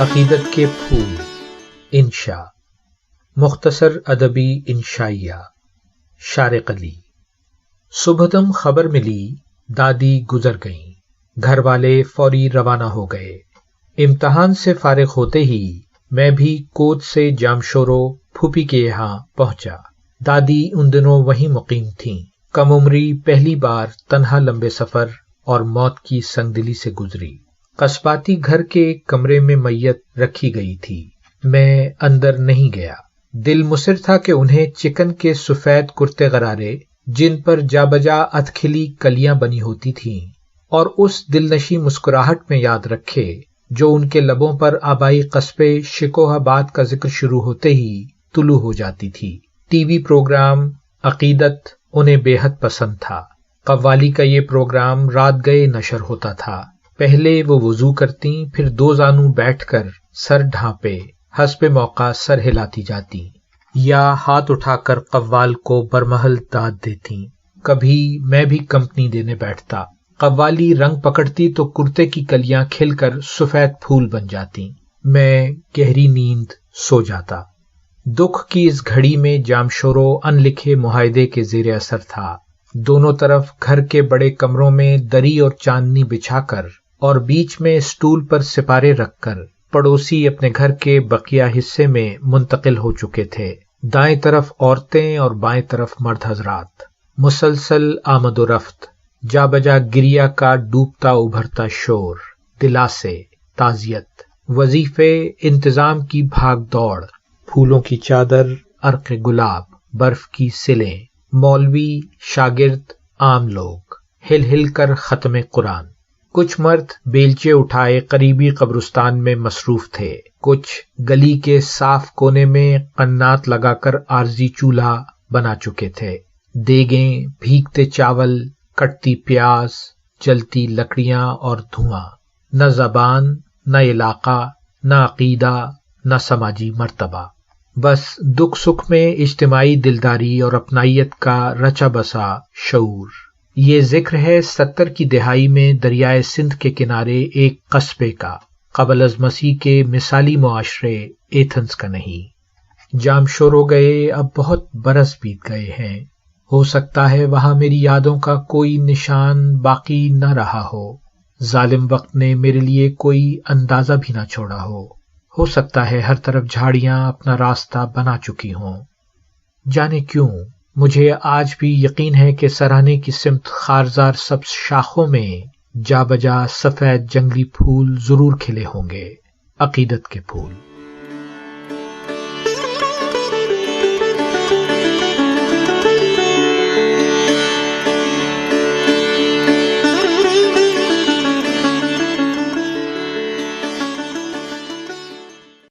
عقیدت کے پھول انشاء مختصر ادبی انشائیہ شارق علی۔ صبح دم خبر ملی دادی گزر گئیں، گھر والے فوری روانہ ہو گئے۔ امتحان سے فارغ ہوتے ہی میں بھی کوچ سے جامشورو پھوپھی کے یہاں پہنچا۔ دادی ان دنوں وہیں مقیم تھیں۔ کم عمری پہلی بار تنہا لمبے سفر اور موت کی سنگدلی سے گزری۔ قصباتی گھر کے ایک کمرے میں میت رکھی گئی تھی۔ میں اندر نہیں گیا۔ دل مصر تھا کہ انہیں چکن کے سفید کرتے غرارے جن پر جا بجا ادکھلی کلیاں بنی ہوتی تھیں اور اس دلنشیں مسکراہٹ میں یاد رکھے جو ان کے لبوں پر آبائی قصبے شکوہ آباد کا ذکر شروع ہوتے ہی طلوع ہو جاتی تھی۔ ٹی وی پروگرام عقیدت انہیں بے حد پسند تھا۔ قوالی کا یہ پروگرام رات گئے نشر ہوتا تھا۔ پہلے وہ وضو کرتیں، پھر دو زانوں بیٹھ کر سر ڈھانپے حسب موقع سر ہلاتی جاتی یا ہاتھ اٹھا کر قوال کو برمحل داد دیتیں۔ کبھی میں بھی کمپنی دینے بیٹھتا۔ قوالی رنگ پکڑتی تو کرتے کی کلیاں کھل کر سفید پھول بن جاتی۔ میں گہری نیند سو جاتا۔ دکھ کی اس گھڑی میں جامشورو ان لکھے معاہدے کے زیر اثر تھا۔ دونوں طرف گھر کے بڑے کمروں میں دری اور چاندنی بچھا کر اور بیچ میں اسٹول پر سپارے رکھ کر پڑوسی اپنے گھر کے بقیہ حصے میں منتقل ہو چکے تھے۔ دائیں طرف عورتیں اور بائیں طرف مرد حضرات، مسلسل آمد و رفت، جا بجا گریا کا ڈوبتا ابھرتا شور، دلاسے، تعزیت، وظیفے، انتظام کی بھاگ دوڑ، پھولوں کی چادر، عرق گلاب، برف کی سلیں، مولوی، شاگرد، عام لوگ، ہل ہل کر ختم قرآن۔ کچھ مرد بیلچے اٹھائے قریبی قبرستان میں مصروف تھے، کچھ گلی کے صاف کونے میں قنات لگا کر عارضی چولہا بنا چکے تھے۔ دیگیں، بھیگتے چاول، کٹتی پیاز، جلتی لکڑیاں اور دھواں۔ نہ زبان، نہ علاقہ، نہ عقیدہ، نہ سماجی مرتبہ، بس دکھ سکھ میں اجتماعی دلداری اور اپنائیت کا رچا بسا شعور۔ یہ ذکر ہے 70 کی دہائی میں دریائے سندھ کے کنارے ایک قصبے کا، قبل از مسیح کے مثالی معاشرے ایتھنز کا نہیں۔ جامشورو گئے اب بہت برس بیت گئے ہیں۔ ہو سکتا ہے وہاں میری یادوں کا کوئی نشان باقی نہ رہا ہو۔ ظالم وقت نے میرے لیے کوئی اندازہ بھی نہ چھوڑا ہو سکتا ہے ہر طرف جھاڑیاں اپنا راستہ بنا چکی ہوں۔ جانے کیوں مجھے آج بھی یقین ہے کہ سراہنے کی سمت خارزار سبز شاخوں میں جا بجا سفید جنگلی پھول ضرور کھلے ہوں گے، عقیدت کے پھول۔